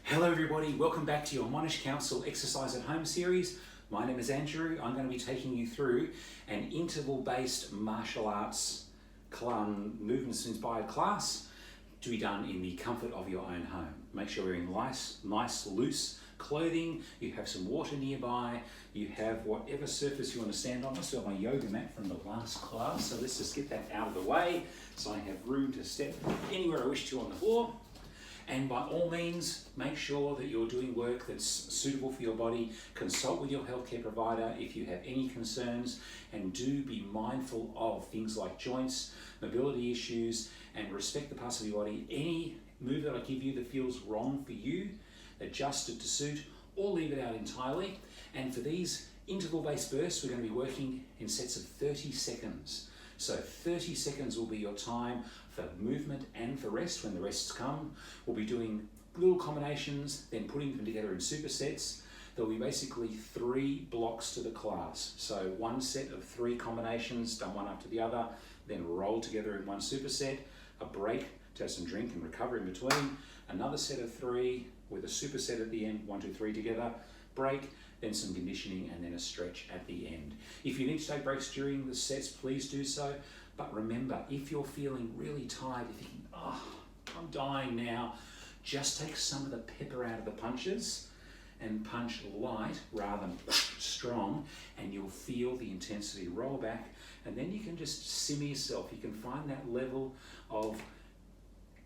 Hello everybody, welcome back to your Monash Council Exercise at Home series. My name is Andrew. I'm going to be taking you through an interval-based martial arts movements-inspired class to be done in the comfort of your own home. Make sure you're wearing nice loose clothing, you have some water nearby, you have whatever surface you want to stand on. I still have my yoga mat from the last class, so let's just get that out of the way so I have room to step anywhere I wish to on the floor. And by all means, make sure that you're doing work that's suitable for your body. Consult with your healthcare provider if you have any concerns, and do be mindful of things like joints, mobility issues, and respect the parts of your body. Any move that I give you that feels wrong for you, adjust it to suit or leave it out entirely. And for these interval-based bursts, we're going to be working in sets of 30 seconds. So 30 seconds will be your time for movement and for rest. When the rests come, we'll be doing little combinations, then putting them together in supersets. There'll be basically 3 blocks to the class. So one set of 3 combinations, done one after the other, then roll together in one superset, a break to have some drink and recover in between, another set of 3 with a superset at the end, 1, 2, 3 together, break, then some conditioning, and then a stretch at the end. If you need to take breaks during the sets, please do so. But remember, if you're feeling really tired, you're thinking, oh, I'm dying now, just take some of the pepper out of the punches and punch light rather than strong, and you'll feel the intensity roll back. And then you can just simmer yourself. You can find that level of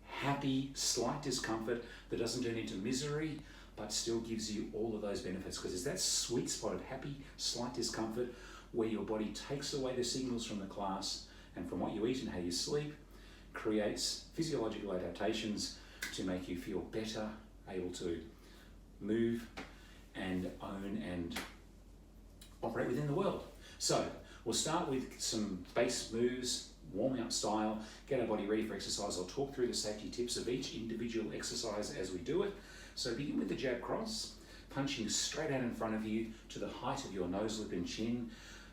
happy, slight discomfort that doesn't turn into misery, but still gives you all of those benefits, because it's that sweet spot of happy, slight discomfort where your body takes away the signals from the class and from what you eat and how you sleep, creates physiological adaptations to make you feel better, able to move and own and operate within the world. So we'll start with some base moves, warming up style, get our body ready for exercise. I'll talk through the safety tips of each individual exercise as we do it. So begin with the jab cross, punching straight out in front of you to the height of your nose, lip and chin,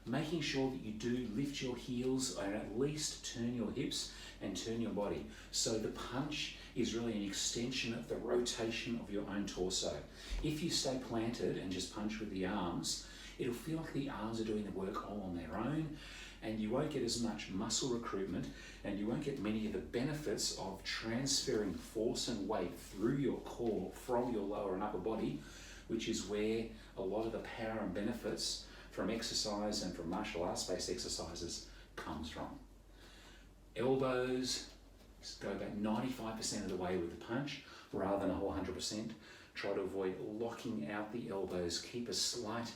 making sure that you do lift your heels and at least turn your hips and turn your body. So the punch is really an extension of the rotation of your own torso. If you stay planted and just punch with the arms, it'll feel like the arms are doing the work all on their own, and you won't get as much muscle recruitment, and you won't get many of the benefits of transferring force and weight through your core from your lower and upper body, which is where a lot of the power and benefits from exercise and from martial arts-based exercises comes from. Elbows go about 95% of the way with the punch rather than a whole 100%. Try to avoid locking out the elbows. Keep a slight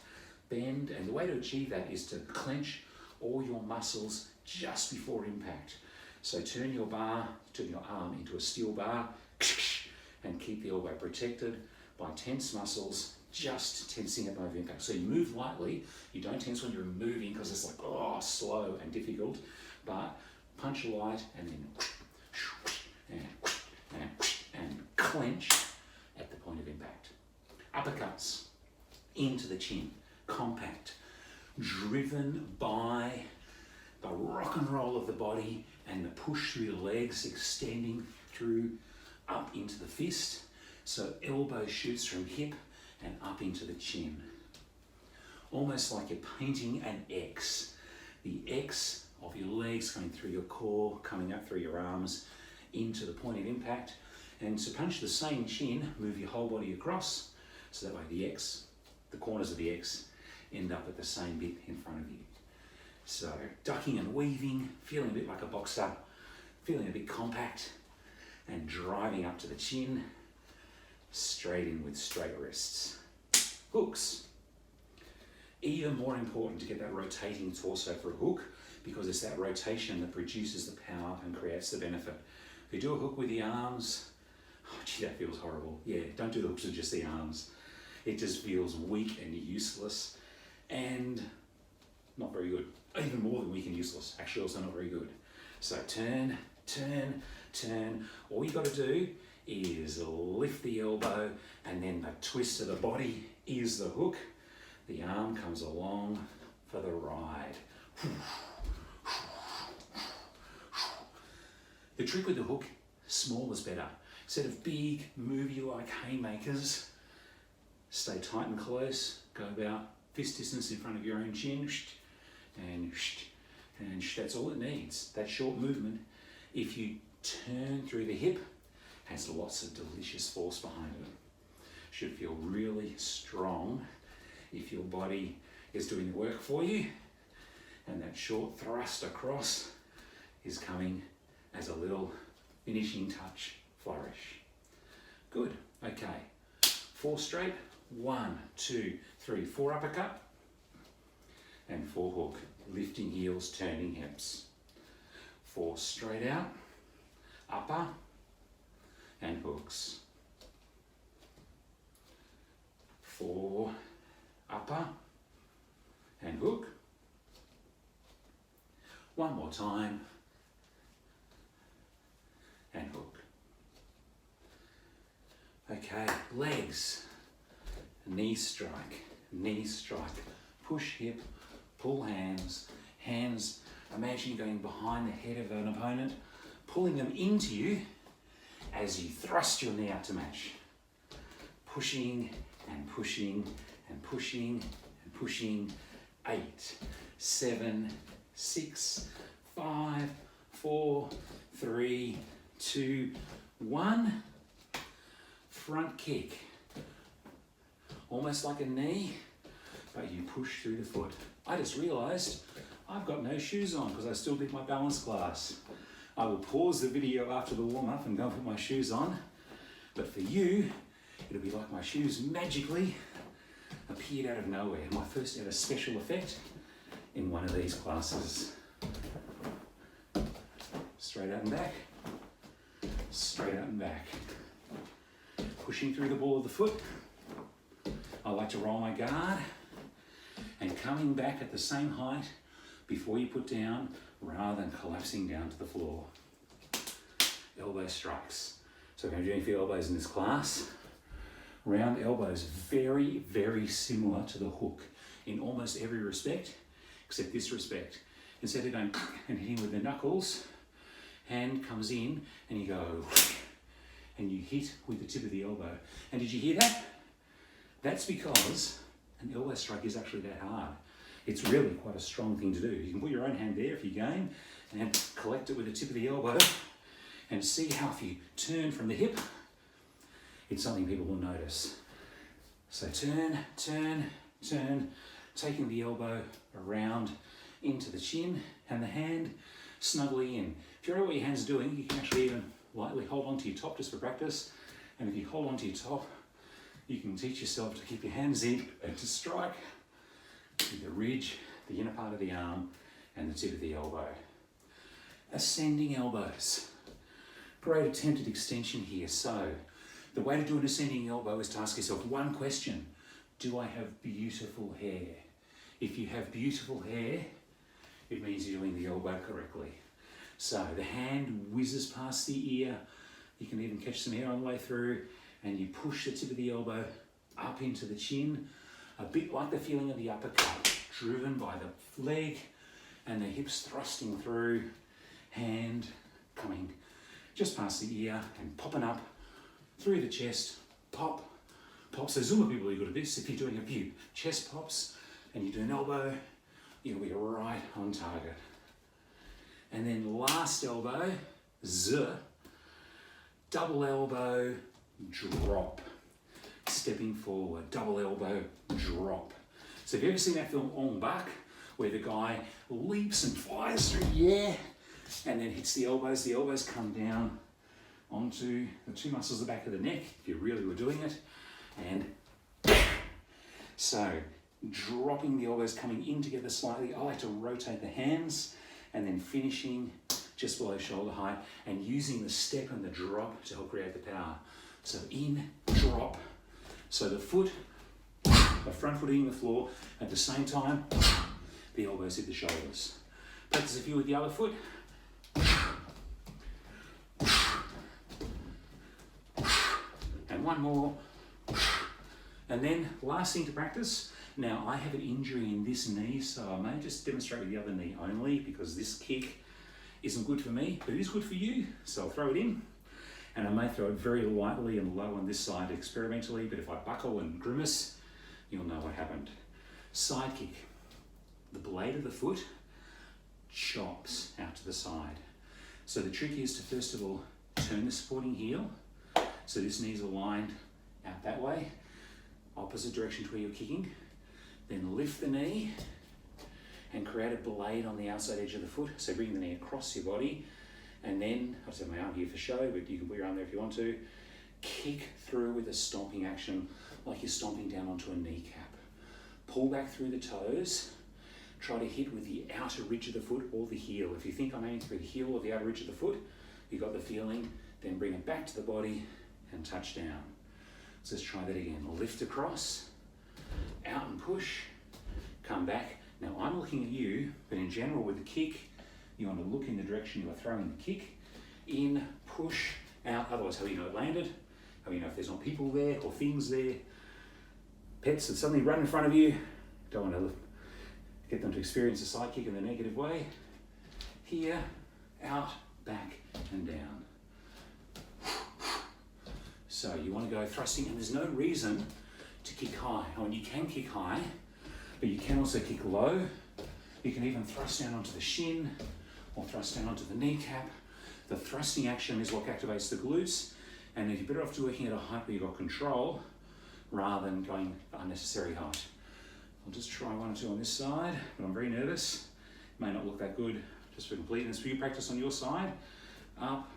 bend, and the way to achieve that is to clench all your muscles just before impact. So turn your arm into a steel bar and keep the elbow protected by tense muscles, just tensing at the moment of impact. So you move lightly, you don't tense when you're moving because it's like, oh, slow and difficult, but punch light and then and clench at the point of impact. Uppercuts into the chin, compact, driven by the rock and roll of the body and the push through the legs, extending through up into the fist. So elbow shoots from hip and up into the chin. Almost like you're painting an X. The X of your legs coming through your core, coming up through your arms into the point of impact. And to punch the same chin, move your whole body across, so that way the X, the corners of the X, end up at the same bit in front of you. So ducking and weaving, feeling a bit like a boxer, feeling a bit compact, and driving up to the chin, straight in with straight wrists. Hooks. Even more important to get that rotating torso for a hook, because it's that rotation that produces the power and creates the benefit. If you do a hook with the arms, oh gee, that feels horrible. Yeah, don't do the hooks with just the arms. It just feels weak and useless and not very good. Even more than weak and useless, actually also not very good. So turn, turn, turn. All you've got to do is lift the elbow, and then the twist of the body is the hook. The arm comes along for the ride. The trick with the hook, small is better. set of big movie-like haymakers. Stay tight and close, go about fist distance in front of your own chin, and that's all it needs, that short movement. If you turn through the hip, has lots of delicious force behind it. Should feel really strong if your body is doing the work for you, and that short thrust across is coming as a little finishing touch flourish. Good, okay. 4 straight, 1, 2, 3, 4 uppercut, and 4 hook, lifting heels, turning hips. 4 straight out, upper, and hooks. 4 upper, and hook. 1 more time, and hook. Okay, legs, knee strike, push hip, pull hands, imagine going behind the head of an opponent, pulling them into you as you thrust your knee out to match. Pushing and pushing and pushing and pushing. 8, 7, 6, 5, 4, 3, 2, 1. Front kick. Almost like a knee, but you push through the foot. I just realised I've got no shoes on because I still did my balance class. I will pause the video after the warm-up and go and put my shoes on. But for you, it'll be like my shoes magically appeared out of nowhere. My first ever special effect in one of these classes. Straight out and back, straight out and back. Pushing through the ball of the foot. I like to roll my guard and coming back at the same height before you put down rather than collapsing down to the floor. Elbow strikes. So if I'm doing for elbows in this class, round elbows, very, very similar to the hook in almost every respect, except this respect. Instead of going and hitting with the knuckles, hand comes in and you go and you hit with the tip of the elbow. And did you hear that? That's because an elbow strike is actually that hard. It's really quite a strong thing to do. You can put your own hand there if you game and collect it with the tip of the elbow and see how if you turn from the hip, it's something people will notice. So turn, turn, turn, taking the elbow around into the chin and the hand snugly in. If you don't know what your hand's doing, you can actually even lightly hold onto your top just for practice. And if you hold onto your top, you can teach yourself to keep your hands in and to strike with the ridge, the inner part of the arm, and the tip of the elbow. Ascending elbows. Great attempted extension here. So, the way to do an ascending elbow is to ask yourself one question. Do I have beautiful hair? If you have beautiful hair, it means you're doing the elbow correctly. So, the hand whizzes past the ear. You can even catch some hair on the way through. And you push the tip of the elbow up into the chin, a bit like the feeling of the uppercut, driven by the leg and the hips thrusting through, hand coming just past the ear and popping up through the chest, pop, pop. So Zumba people are good at this. If you're doing a few chest pops and you do an elbow, you'll be right on target. And then last elbow, Z, double elbow, drop, stepping forward, double elbow, drop. So have you ever seen that film En Bas, where the guy leaps and flies through the air and then hits the elbows come down onto the 2 muscles at the back of the neck, if you really were doing it, and so dropping the elbows, coming in together slightly. I like to rotate the hands and then finishing just below shoulder height and using the step and the drop to help create the power. So in, drop, so the foot, the front foot hitting the floor, at the same time, the elbows hit the shoulders. Practice a few with the other foot. And one more. And then last thing to practice. Now I have an injury in this knee, so I may just demonstrate with the other knee only because this kick isn't good for me, but it is good for you. So I'll throw it in. And I may throw it very lightly and low on this side experimentally, but if I buckle and grimace, you'll know what happened. Side kick. The blade of the foot chops out to the side. So the trick is to first of all turn the supporting heel, so this knee's aligned out that way, opposite direction to where you're kicking. Then lift the knee and create a blade on the outside edge of the foot. So bring the knee across your body, and then, I've set my arm here for show, but you can put your arm there if you want to. Kick through with a stomping action, like you're stomping down onto a kneecap. Pull back through the toes. Try to hit with the outer ridge of the foot or the heel. If you think I'm aiming through the heel or the outer ridge of the foot, you got the feeling, then bring it back to the body and touch down. So let's try that again. Lift across, out and push, come back. Now I'm looking at you, but in general with the kick, you want to look in the direction you are throwing the kick. In, push, out, otherwise how do you know it landed? How do you know if there's not people there or things there? Pets that suddenly run in front of you, don't want to get them to experience a side kick in the negative way. Here, out, back and down. So you want to go thrusting, and there's no reason to kick high. I mean, you can kick high, but you can also kick low. You can even thrust down onto the shin or thrust down onto the kneecap. The thrusting action is what activates the glutes, and you're better off working at a height where you've got control rather than going unnecessary height. I'll just try one or two on this side, but I'm very nervous. It may not look that good, just for completeness. For you, practice on your side. Up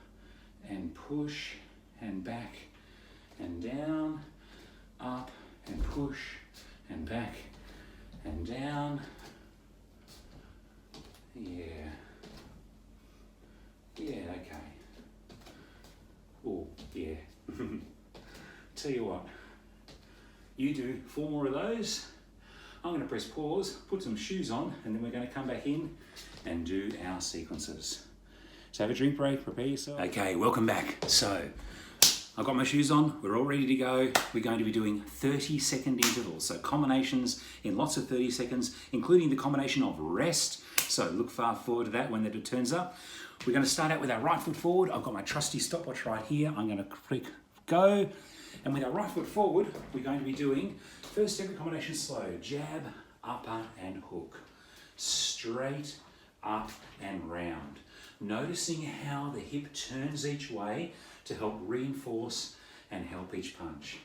and push and back and down. Up and push and back and down. Yeah. Yeah, okay. Oh, yeah. Tell you what, you do 4 more of those. I'm going to press pause, put some shoes on, and then we're going to come back in and do our sequences. So have a drink break, prepare yourself. Okay, welcome back. So I've got my shoes on, we're all ready to go. We're going to be doing 30-second intervals. So combinations in lots of 30 seconds, including the combination of rest. So look far forward to that when it turns up. We're going to start out with our right foot forward. I've got my trusty stopwatch right here. I'm going to click go. And with our right foot forward, we're going to be doing first every combination slow. Jab, upper and hook. Straight, up and round. Noticing how the hip turns each way to help reinforce and help each punch.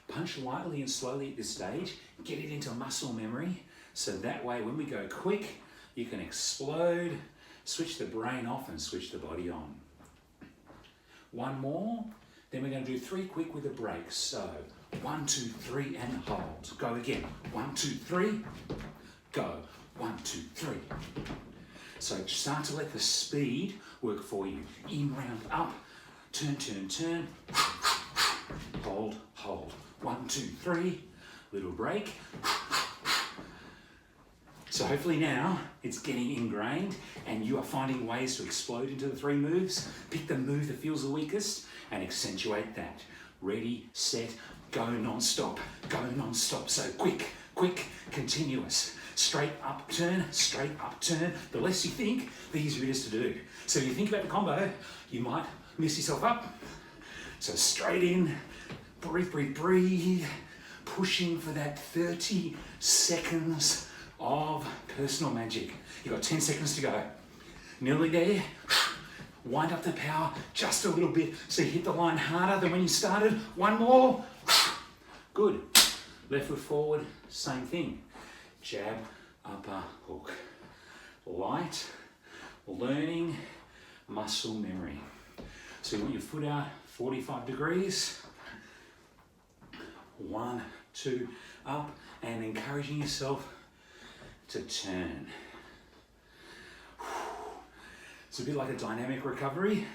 Punch lightly and slowly at this stage. Get it into muscle memory. So that way when we go quick, you can explode, switch the brain off and switch the body on. One more. Then we're going to do 3 quick with a break. So 1, 2, 3 and hold. Go again. 1, 2, 3. Go. 1, 2, 3. So start to let the speed work for you. In, round, up. Turn, turn, turn. Hold, hold. 1, 2, 3. Little break. So hopefully now it's getting ingrained and you are finding ways to explode into the 3 moves. Pick the move that feels the weakest and accentuate that. Ready, set, go non-stop, go non-stop. So quick, quick, continuous. Straight up turn, straight up turn. The less you think, the easier it is to do. So if you think about the combo, you might mess yourself up. So straight in, breathe, breathe, breathe. Pushing for that 30 seconds of personal magic. You've got 10 seconds to go. Nearly there. Wind up the power just a little bit so you hit the line harder than when you started. One more. Good. Left foot forward, same thing. Jab, upper, hook. Light, learning, muscle memory. So you want your foot out 45 degrees. 1, 2, up, and encouraging yourself to turn. It's a bit like a dynamic recovery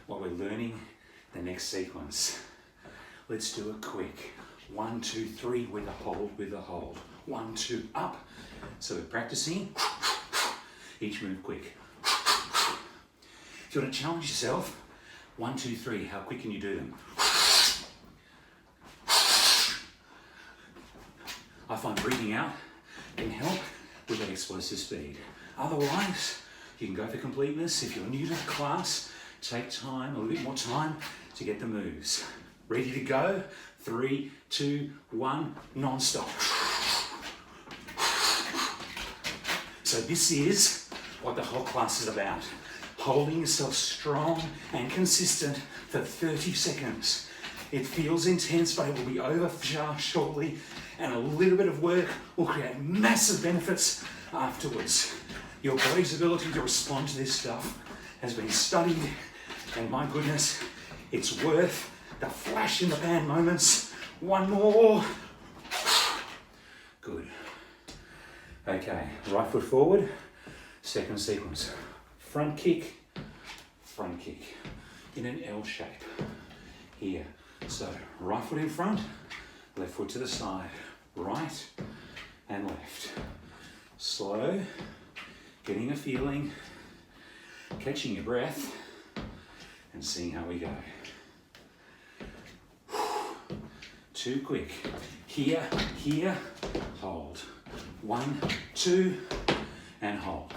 while we're learning the next sequence. Let's do it quick. 1, 2, 3 with a hold, with a hold. 1, 2, up. So we're practicing each move quick. If you want to challenge yourself, 1, 2, 3, how quick can you do them? I find breathing out can help with that explosive speed. Otherwise, you can go for completeness. If you're new to the class, Take time, a little bit more time to get the moves. Ready to go? 3, 2, 1, non-stop. So this is what the whole class is about. Holding yourself strong and consistent for 30 seconds. It feels intense, but it will be over shortly, and a little bit of work will create massive benefits afterwards. Your body's ability to respond to this stuff has been studied, and my goodness, it's worth the flash in the pan moments. One more. Good. Okay, right foot forward, second sequence. Front kick, in an L shape. Here. So, right foot in front, left foot to the side. Right and left. Slow, getting a feeling, catching your breath, and seeing how we go. Too quick. Here, hold. 1, 2, and hold.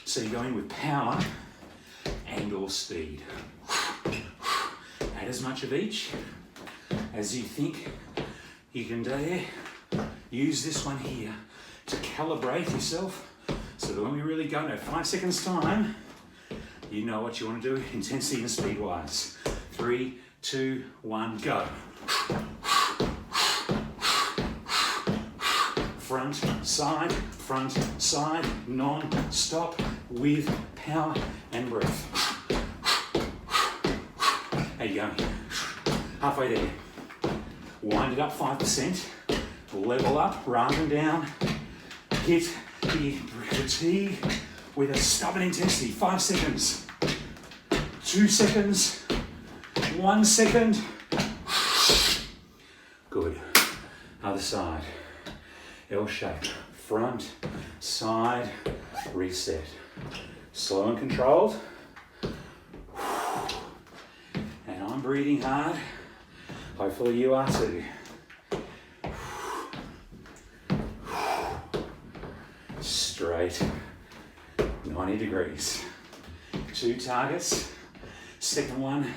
So you're going with power and or speed. Add as much of each as you think you can dare. Use this one here to calibrate yourself so that when we really go, 5 seconds time, you know what you want to do, intensity and speed wise. 3, 2, 1, go. Front, side, non-stop with power and breath. How you going? Halfway there. Wind it up 5%. Level up rather than down. Hit the fatigue with a stubborn intensity. 5 seconds. 2 seconds. 1 second. Good. Other side. L shape. Front, side, reset. Slow and controlled. And I'm breathing hard. Hopefully you are too. Straight, 90 degrees. 2 targets. Second one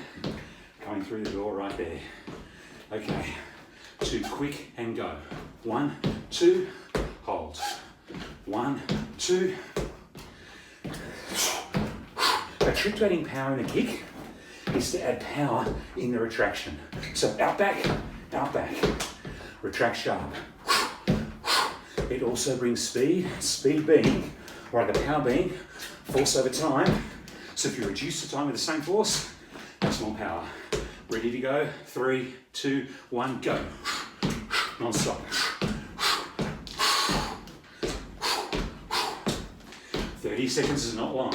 coming through the door right there. Okay, 2 quick and go. 1, 2, hold. 1, 2. A trick to adding power in a kick is to add power in the retraction. So out back, retract sharp. It also brings speed being, or the power being, force over time. So if you reduce the time with the same force, that's more power. Ready to go, 3, 2, 1, go. Non-stop. 30 seconds is not long.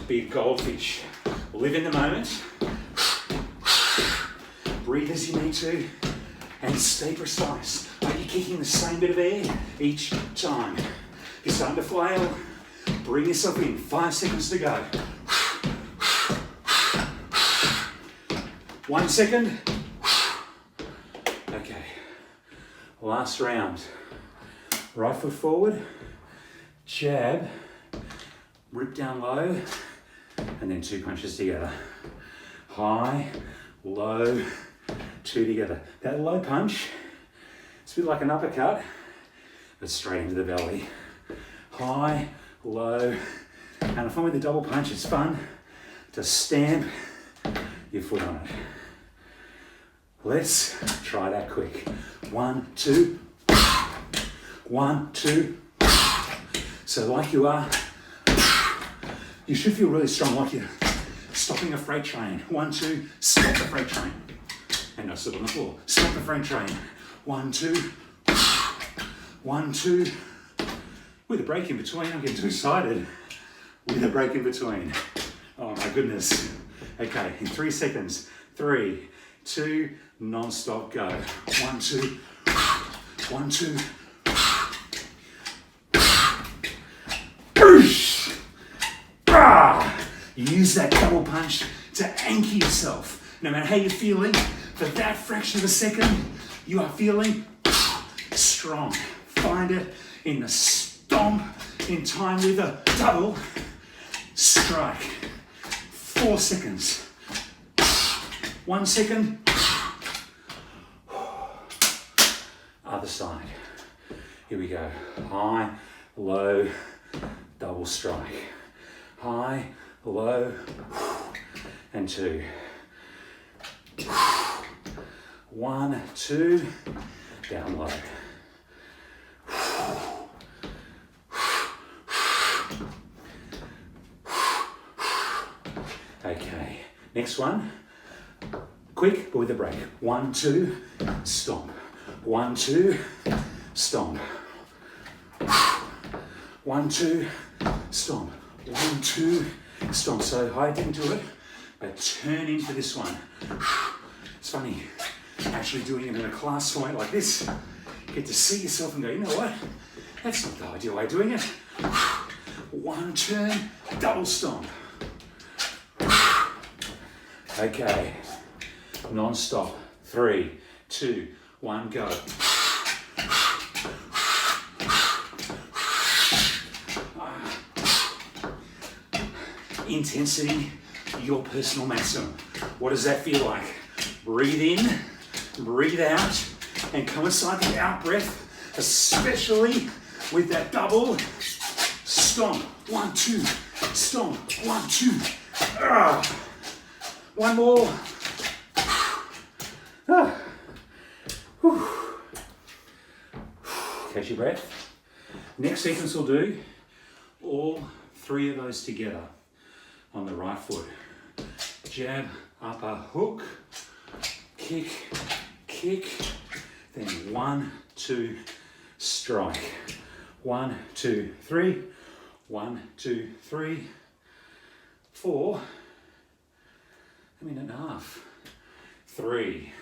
Be a goldfish. Live in the moment. Breathe as you need to. And stay precise. Are you kicking the same bit of air each time? If you're starting to flail, bring yourself in. 5 seconds to go. 1 second. Okay. Last round. Right foot forward. Jab. Rip down low. And then 2 punches together. High, low, 2 together. That low punch, it's a bit like an uppercut, but straight into the belly. High, low, and I find with the double punch, it's fun to stamp your foot on it. Let's try that quick. 1, 2, 1, 2. So like you are, you should feel really strong, like you're stopping a freight train. 1, 2, stop the freight train. And no slip on the floor. Stop the freight train. 1, 2, 1, 2. With a break in between, I'm getting too excited. With a break in between. Oh my goodness. Okay, in 3 seconds. 3, 2, non-stop, go. 1, 2, 1, 2. Use that double punch to anchor yourself. No matter how you're feeling, for that fraction of a second, you are feeling strong. Find it in the stomp, in time with a double, strike. 4 seconds. 1 second. Other side. Here we go. High, low, double strike. High, low, and 2. 1, 2, down low. Okay, next one. Quick, but with a break. 1, 2, stomp. 1, 2, stomp. 1, 2, stomp. 1, 2, stomp. So I didn't do it, but turn into this one. It's funny, actually doing it in a class format like this, you get to see yourself and go, you know what? That's not the ideal way of doing it. 1 turn, double stomp. Okay, non-stop. 3, 2, 1, go. Intensity, your personal maximum. What does that feel like? Breathe in, breathe out, and come inside the out breath, especially with that double stomp. 1, 2, stomp. 1, 2. One more. Catch your breath. Next sequence we'll do all 3 of those together on the right foot. Jab, upper hook, kick, kick, then 1, 2, strike. 1, 2, 3, 1, 2, 3, 4, a minute and a half. 3,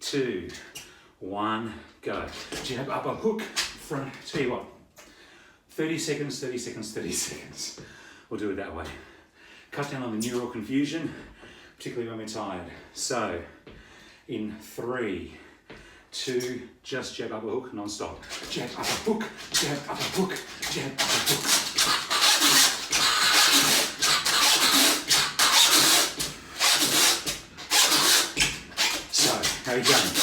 2, 1, go. Jab, upper hook, front. Tell you what, 30 seconds, 30 seconds, 30 seconds. We'll do it that way. Cut down on the neural confusion, particularly when we're tired. So, in 3, 2, just jab, upper hook, non-stop. Jab, upper hook, jab, upper hook, jab, upper hook. How are you going?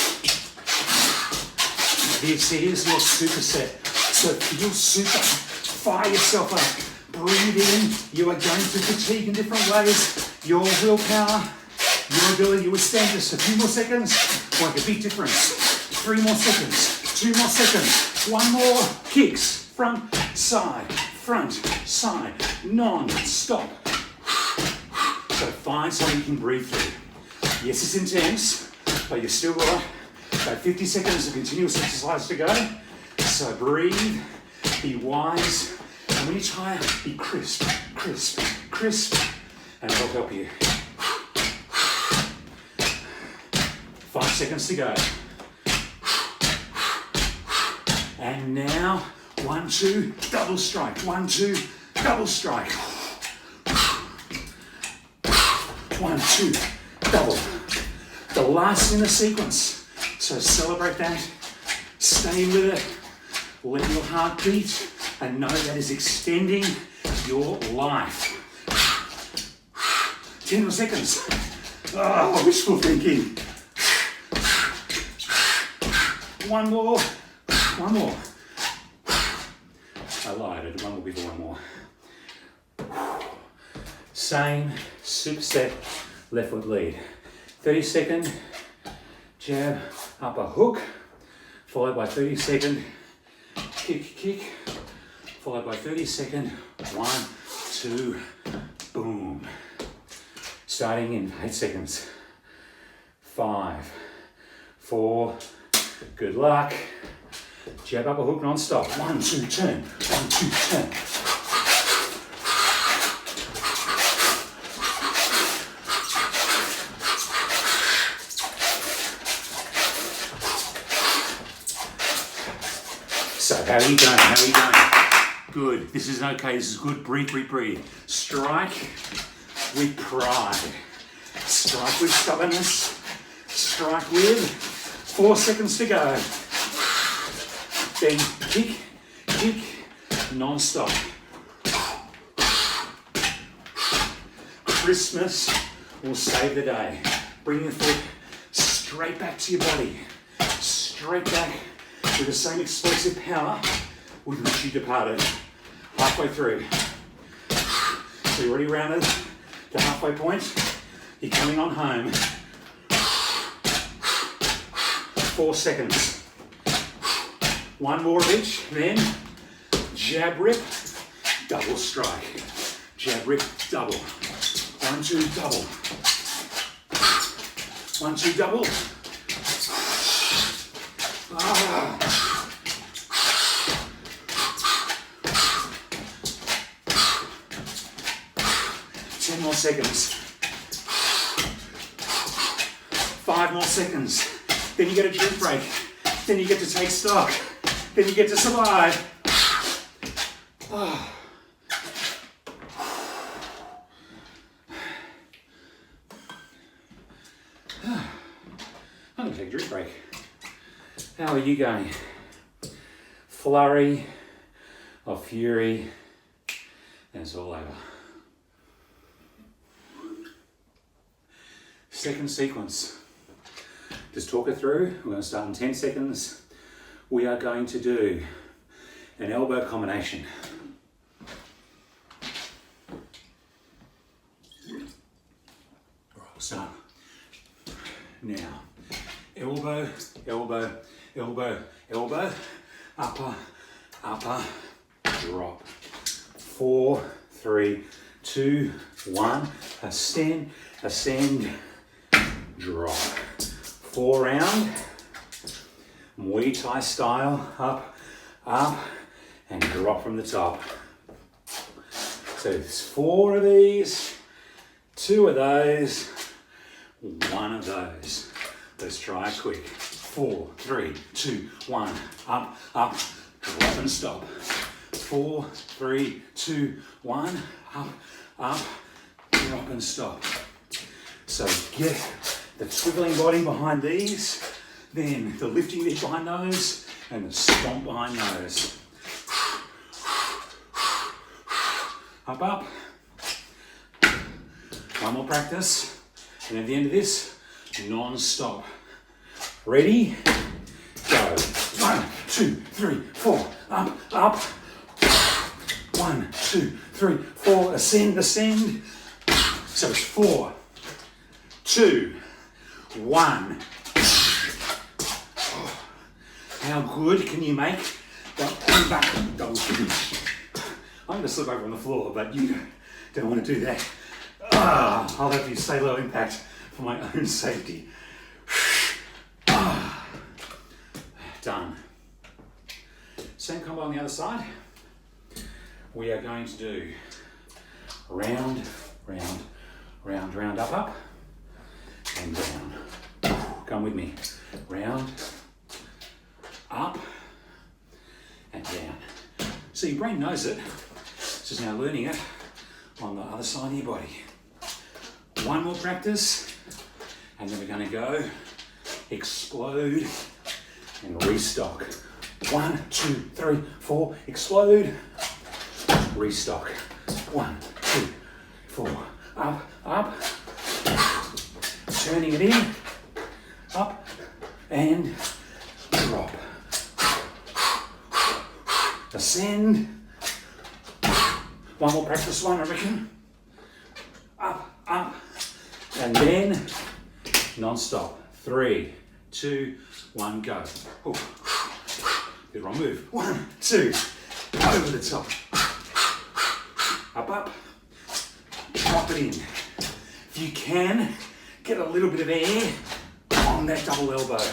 Here's your superset. So feel super, fire yourself up. Breathe in. You are going to fatigue in different ways. Your willpower, your ability to withstand just a few more seconds will make a big difference. 3 more seconds, 2 more seconds, 1 more. Kicks, front, side, non-stop. So find something you can breathe through. Yes, it's intense, but you've still got about 50 seconds of continuous exercise to go. So breathe, be wise, and when you tire, be crisp, crisp, crisp, and it'll help you. 5 seconds to go. And now, 1, 2, double strike. 1, 2, double strike. 1, 2, double. The last in the sequence. So celebrate that. Stay with it. Let your heart beat and know that is extending your life. 10 more seconds. Oh, wishful thinking. 1 more. 1 more. I lied, I did 1 more before 1 more. Same superset, left foot lead. 30-second jab, upper hook, followed by 30-second kick, kick, followed by 30-second 1, 2, boom. Starting in 8 seconds. 5, 4, good luck. Jab, upper hook, non-stop. 1, 2, turn. 1, 2, turn. So, how are you going? How are you going? Good. This is okay. This is good. Breathe, breathe, breathe. Strike with pride. Strike with stubbornness. Strike with 4 seconds to go. Then kick, kick, non-stop. Christmas will save the day. Bring your foot straight back to your body. Straight back with the same explosive power with which you departed. Halfway through. So you're already rounded the halfway point. You're coming on home. 4 seconds. One more of each, then jab, rip, double strike. Jab, rip, double. 1, 2, double. 1, 2, double. 10 more seconds. 5 more seconds. Then you get a drink break. Then you get to take stock. Then you get to survive. I'm going to take a drink break. How are you going? Flurry of fury, and it's all over. Second sequence. Just talk it through. We're going to start in 10 seconds. We are going to do an elbow combination. We'll start now. Elbow, elbow, elbow, elbow, upper, upper, drop. 4, 3, 2, 1. Ascend, ascend, drop. 4 round, Muay Thai style, up, up, and drop from the top. So there's 4 of these, 2 of those, 1 of those. Let's try it quick. 4, 3, 2, 1, up, up, drop and stop. 4, 3, 2, 1, up, up, drop and stop. So get the swiveling body behind these, then the lifting knee behind those, and the stomp behind those. Up, up. One more practice, and at the end of this, non-stop. Ready? Go. 1, 2, 3, 4. Up, up. 1, 2, 3, 4. Ascend, ascend. So it's 4, 2, 1. How good can you make that back double finish? I'm going to slip over on the floor, but you don't want to do that. I'll have you stay low impact for my own safety. Done. Same combo on the other side. We are going to do round, round, round, round, up, up, and down. Come with me. Round, up, and down. So your brain knows it. It's just now learning it on the other side of your body. One more practice, and then we're going to go explode and restock. 1, 2, 3, 4, explode, restock. 1, 2, 4, up, up, turning it in, up, and drop. Ascend. One more practice one, I reckon. Up, up, and then non-stop. 3, 2, 1, go. Did wrong move. 1, 2, over the top. Up, up, drop it in. If you can, get a little bit of air on that double elbow.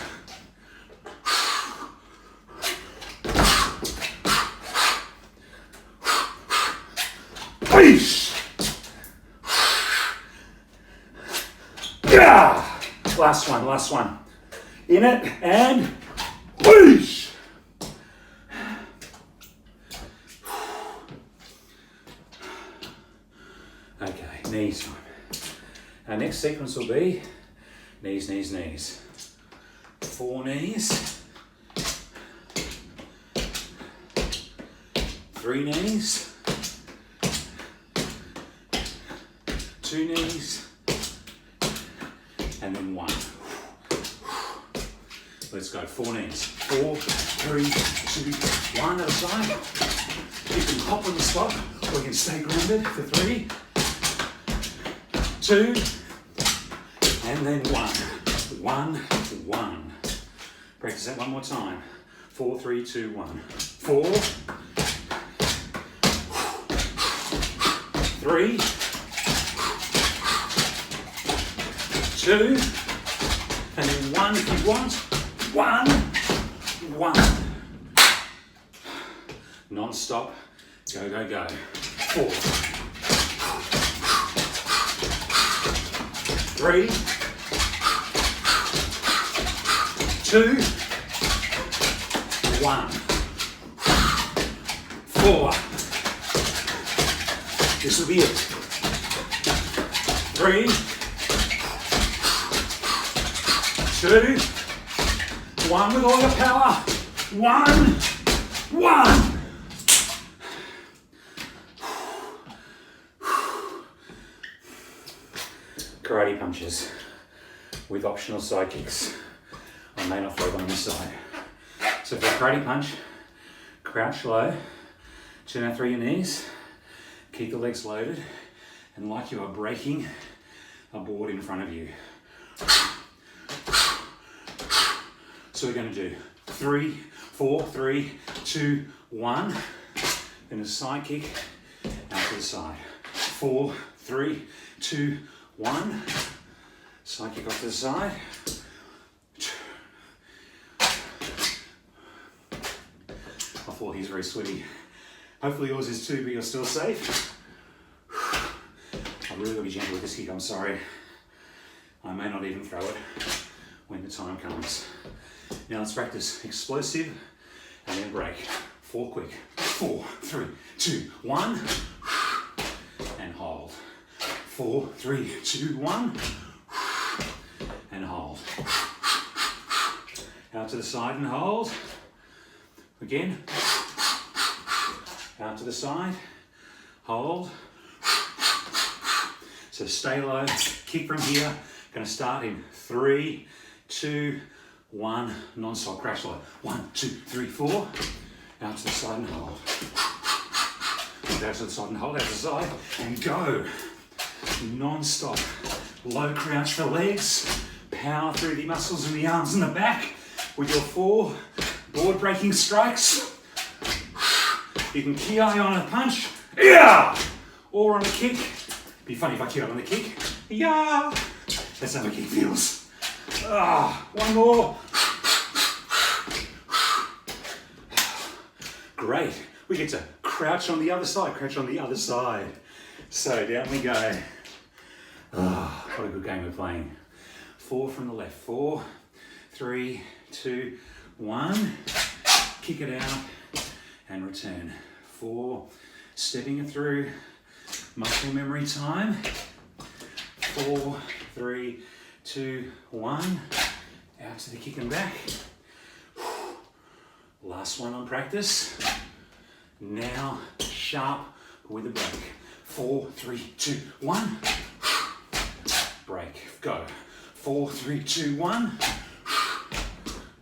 Yeah! Last one. In it and whoosh! Okay, knees time. Our next sequence will be knees, knees, knees. 4 knees. 3 knees. 2 2 knees, and then 1. Let's go, 4 knees. 4, 3, 2, 1 at a time. You can hop on the spot, or you can stay grounded for 3, 2, and then 1. 1, 1. Practice that one more time. 4, 3, 2, 1. 4, 3, 2, and then 1 if you want. 1, 1. Non-stop. Go, go, go. 4, 3, 2, 1. 4. This will be it. 3, 2, 1 with all your power. 1, 1. Karate punches with optional side kicks. I may not throw them on the side. So for a karate punch, crouch low, turn out through your knees, keep the legs loaded, and like you are breaking a board in front of you. So we're going to do 3, 4, 3, 2, 1, then a side kick out to the side. 4, 3, 2, 1, side kick off to the side. I thought he's very sweaty. Hopefully yours is too, but you're still safe. I've really got to be gentle with this kick, I'm sorry. I may not even throw it when the time comes. Now let's practice explosive and then break. 4 quick. 4, 3, 2, 1, and hold. 4, 3, 2, 1, and hold. Out to the side and hold. Again. Out to the side, hold. So stay low, kick from here. Gonna start in 3, 2, 1, non-stop, crash low. 1, 2, 3, 4. Out to the side and hold. Out to the side and hold, out to the side, and go. Non-stop, low crouch for legs. Power through the muscles in the arms and the back with your 4 board-breaking strikes. You can ki on a punch, yeah, or on a kick. It'd be funny if I ki on the kick, yeah. That's how a kick feels. One more. Great. We get to crouch on the other side, crouch on the other side. So down we go. What a good game we're playing. 4 from the left. 4, 3, 2, 1. Kick it out and return. 4, stepping it through. Muscle memory time. 4, 3, 2, 1. Out to the kick and back. Last one on practice. Now sharp with a break. 4, 3, 2, 1. Break. Go. 4, 3, 2, 1.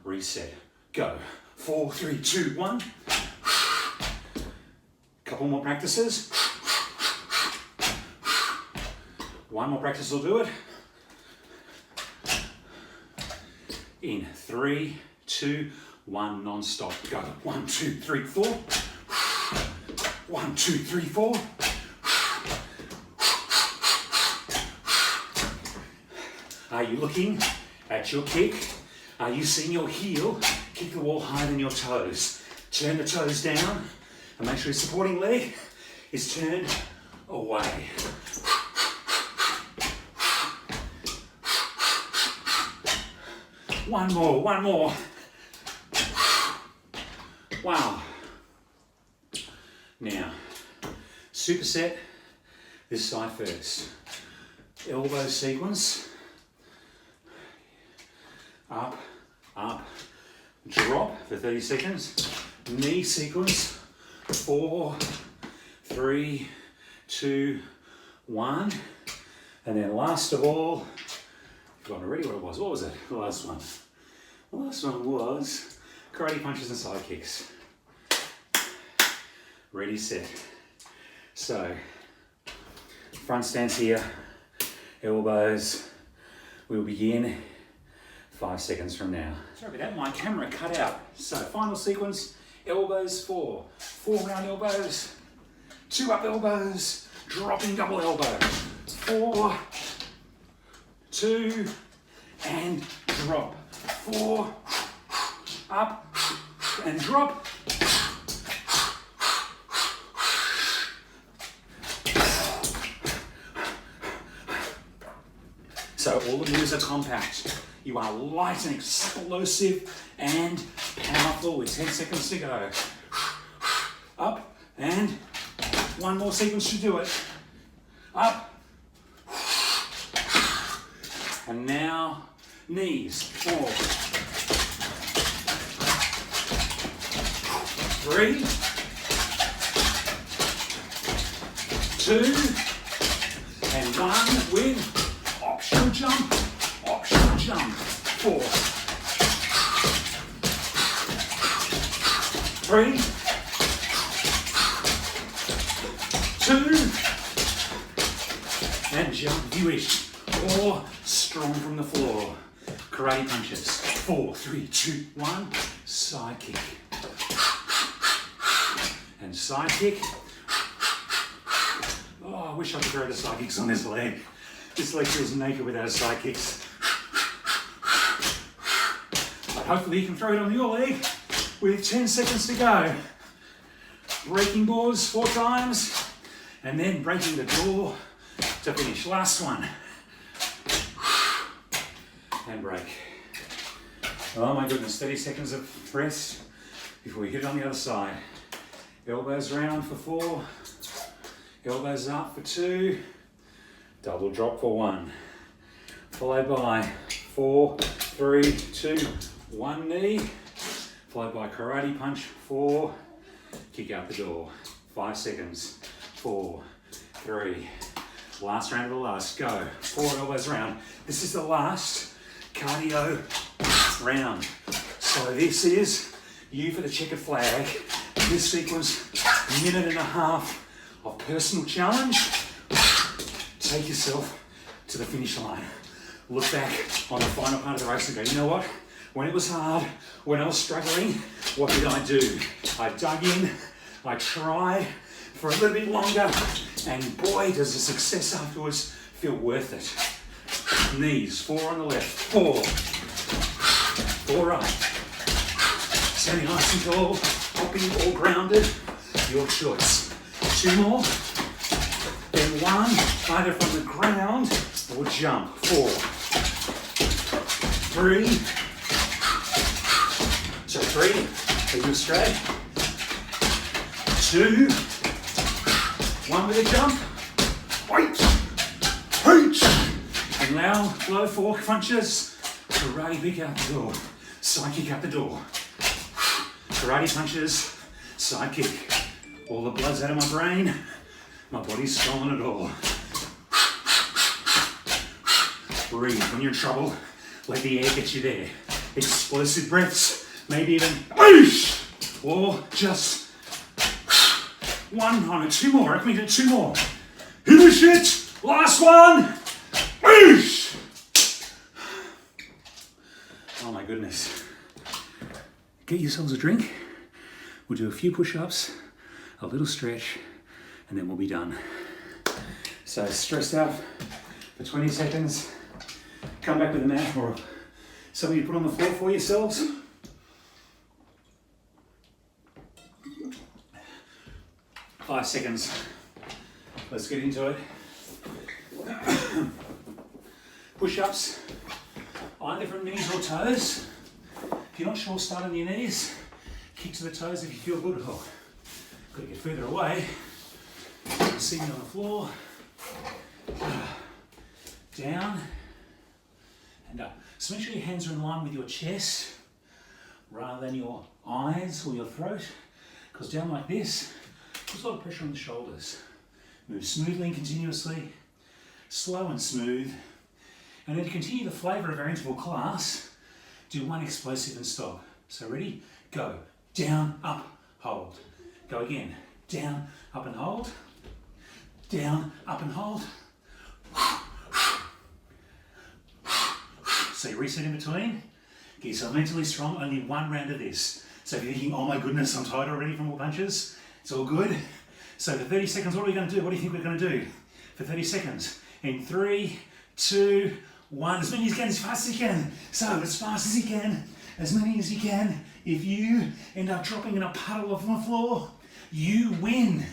Reset. Go. 4, 3, 2, 1. Couple more practices. One more practice will do it. In 3, 2, 1, non-stop. Go. 1, 2, 3, 4. 1, 2, 3, 4. Are you looking at your kick? Are you seeing your heel kick the wall higher than your toes? Turn the toes down and make sure your supporting leg is turned away. One more, one more. Wow. Now, superset this side first. Elbow sequence. Up, up, drop for 30 seconds. Knee sequence. 4, 3, 2, 1. And then last of all, I've forgotten already what it was. What was it? The last one. The last one was karate punches and side kicks. Ready, set. So, front stance here, elbows. We'll begin 5 seconds from now. Sorry about that, my camera cut out. So, final sequence, elbows 4. 4 round elbows, 2 up elbows, dropping double elbows. 4, 2, and drop. 4, up, and drop. So all the moves are compact. You are light and explosive and powerful with 10 seconds to go. Up, and one more sequence to do it. Up. And now, knees. 4, 3, 2, and 1 with optional jump, 4, 3, 2, and jump if you wish, or strong from the floor. Karate punches, 4, 3, 2, 1, side kick, and side kick. Oh, I wish I could throw the side kicks on this leg. This leg feels naked without side kicks. But hopefully you can throw it on your leg with 10 seconds to go. Breaking boards 4 times, and then breaking the door to finish. Last one. And break. Oh my goodness, 30 seconds of rest before we hit it on the other side. Elbows round for 4, elbows up for 2, double drop for 1, followed by 4, 3, 2, 1 knee, followed by karate punch, 4, kick out the door, 5 seconds, 4, 3, last round of the last, go, 4 elbows round. This is the last cardio round. So this is you for the checkered flag. This sequence, 1.5 minutes of personal challenge. Take yourself to the finish line. Look back on the final part of the race and go, you know what? When it was hard, when I was struggling, what did I do? I dug in, I tried for a little bit longer, and boy, does the success afterwards feel worth it. Knees, 4 on the left, 4, 4 right. Standing nice and tall, hopping all grounded, your choice. 2 more, then 1, either from the ground or jump. 4, 3, so 3, are you straight? 2, 1 with a jump, wait, and now flow 4 punches, karate kick out the door, side kick out the door, karate punches, side kick, all the blood's out of my brain, my body's swollen it all. Breathe. When you're in trouble, let the air get you there. Explosive breaths, maybe even whoosh, or just 1, no, 2 more. I reckon we do 2 more. Finish it. Last one. Whoosh. Oh my goodness. Get yourselves a drink. We'll do a few push-ups, a little stretch, and then we'll be done. So stressed out for 20 seconds. Come back with a mat or something you put on the floor for yourselves. Five seconds. Let's get into it. Push-ups, either from knees or toes. If you're not sure, start on your knees. Kick to the toes if you feel good. Oh, got to get further away. Sitting on the floor. Down and up. So make sure your hands are in line with your chest rather than your eyes or your throat, because down like this, there's a lot of pressure on the shoulders. Move smoothly and continuously. slow and smooth. And then to continue the flavour of our interval class, do one explosive and stop. So ready? Go. Down, up, hold. Go again. Down, up and hold. Down, up and hold. So you reset in between. Get yourself mentally strong. Only one round of this. So if you're thinking, oh my goodness, I'm tired already from all punches, it's all good. So for 30 seconds, what are we going to do? What do you think we're going to do for 30 seconds? In 3, 2, 1. As many as you can, as fast as you can. So as fast as you can, as many as you can. If you end up dropping in a puddle on the floor, you win.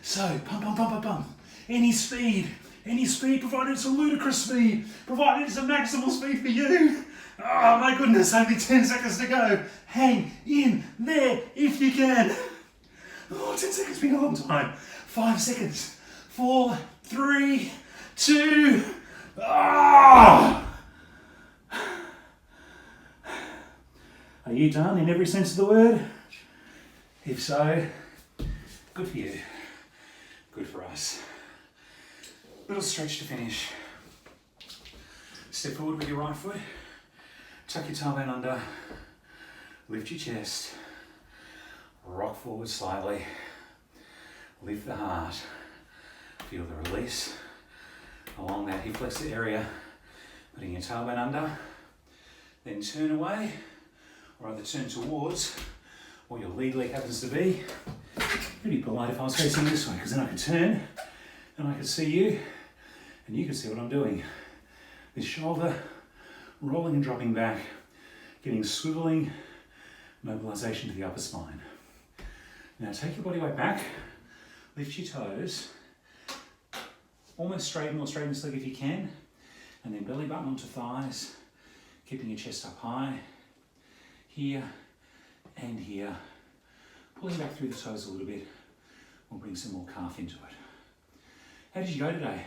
So pump, pump, pump, pump, pump. Any speed, provided it's a ludicrous speed, provided it's a maximal speed for you. Oh my goodness, only 10 seconds to go. Hang in there if you can. Oh, 10 seconds being a long time. 5 seconds. 4, 3, 2. Ah! Are you done in every sense of the word? If so, good for you. Good for us. Little stretch to finish. Step forward with your right foot. Tuck your tailbone under. Lift your chest. Rock forward slightly. Lift the heart. Feel the release along that hip flexor area. Putting your tailbone under. Then turn away, or either turn towards what your lead leg happens to be. Pretty polite if I was facing this way, because then I could turn and I could see you and you could see what I'm doing. This shoulder rolling and dropping back, getting swiveling, mobilization to the upper spine. Now take your body weight back, lift your toes, almost straighten or straighten this leg if you can, and then belly button onto thighs, keeping your chest up high, here and here. Pulling back through the toes a little bit, we'll bring some more calf into it. How did you go today?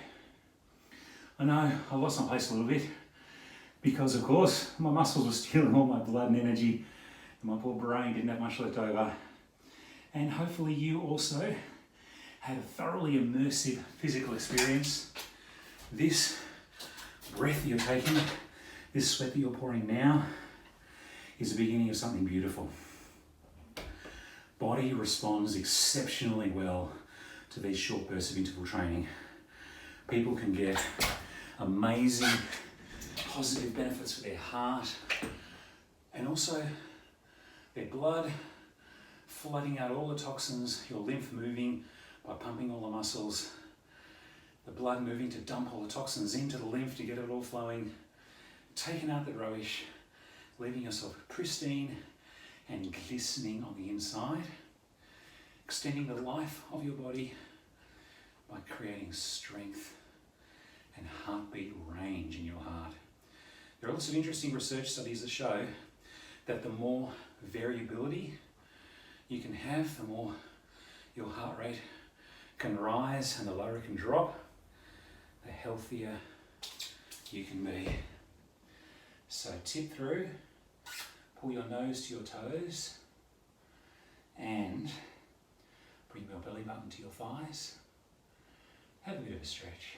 I know I lost my pace a little bit because, of course, my muscles were stealing all my blood and energy and my poor brain didn't have much left over. And hopefully you also had a thoroughly immersive physical experience. This breath you're taking, this sweat that you're pouring now, is the beginning of something beautiful. Body responds exceptionally well to these short bursts of interval training. People can get amazing positive benefits for their heart and also their blood, flooding out all the toxins, your lymph moving by pumping all the muscles, the blood moving to dump all the toxins into the lymph to get it all flowing, taking out the rubbish, leaving yourself pristine and glistening on the inside, extending the life of your body by creating strength and heartbeat range in your heart. There are lots of interesting research studies that show that the more variability you can have, the more your heart rate can rise and the lower it can drop, the healthier you can be. So tip through, pull your nose to your toes, and bring your belly button to your thighs. Have a bit of a stretch.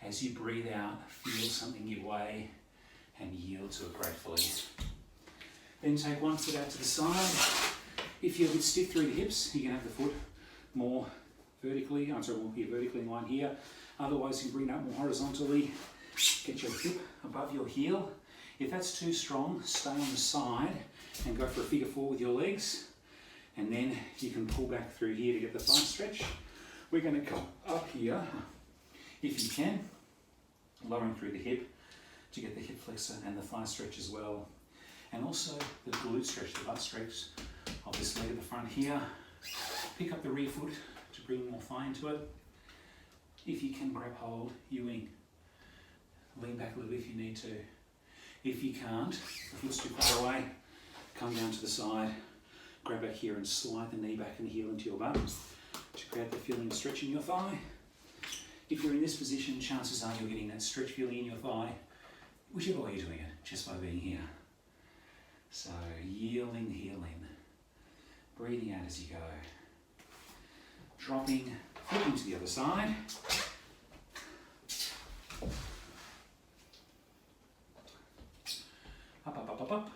As you breathe out, feel something give way and yield to it gratefully. Then take one foot out to the side. If you're a bit stiff through the hips, you can have the foot more vertically, vertically in line here. Otherwise, you can bring it up more horizontally. Get your hip above your heel. If that's too strong, stay on the side and go for a figure four with your legs. And then you can pull back through here to get the thigh stretch. We're going to come up here, if you can, lowering through the hip to get the hip flexor and the thigh stretch as well. And also the glute stretch, the butt stretch of this leg at the front here. Pick up the rear foot to bring more thigh into it. If you can grab hold, you wing. Lean back a little bit if you need to. If you can't, the foot's too far away, come down to the side, grab back here and slide the knee back and the heel into your butt to create the feeling of stretch in your thigh. If you're in this position, chances are you're getting that stretch feeling in your thigh, whichever way you're doing it, just by being here. So yielding, healing, breathing out as you go. Dropping, flipping to the other side. Up, up, up, up, up.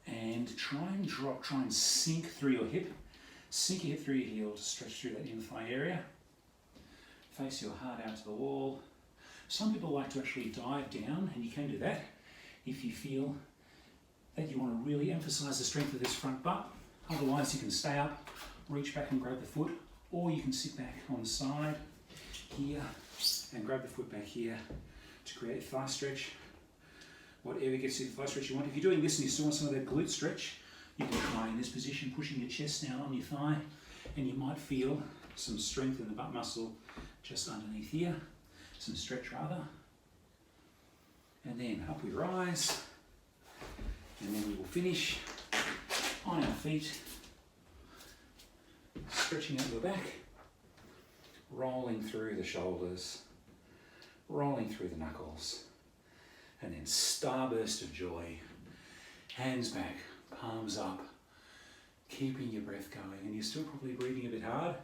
And try and drop, try and sink through your hip. Sink your hip through your heel to stretch through that inner thigh area. Face your heart out to the wall. Some people like to actually dive down, and you can do that if you feel that you want to really emphasize the strength of this front butt. Otherwise, you can stay up, reach back and grab the foot, or you can sit back on the side here and grab the foot back here to create a thigh stretch. Whatever gets you the thigh stretch you want. If you're doing this and you still want some of that glute stretch, you can try in this position, pushing your chest down on your thigh, and you might feel some strength in the butt muscle just underneath here, some stretch rather. And then up we rise, and then we will finish on our feet, stretching out your back, rolling through the shoulders, rolling through the knuckles, and then starburst of joy, hands back, palms up, keeping your breath going, and you're still probably breathing a bit hard,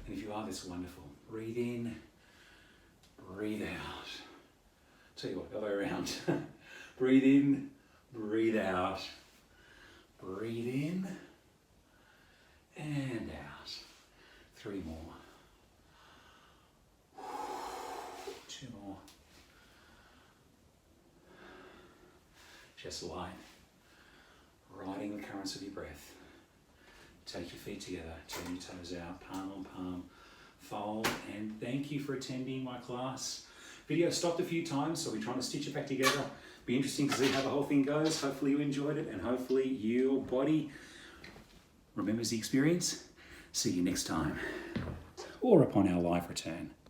and if you are, that's wonderful. Breathe in, breathe out. Tell you what, the other way around. Breathe in, breathe out. Breathe in and out. 3 more. 2 more. Just light. Riding the currents of your breath. Take your feet together, turn your toes out, palm on palm, fold, and thank you for attending my class. Video stopped a few times, so we're trying to stitch it back together. Be interesting to see how the whole thing goes. Hopefully you enjoyed it, and hopefully your body remembers the experience. See you next time, or upon our live return.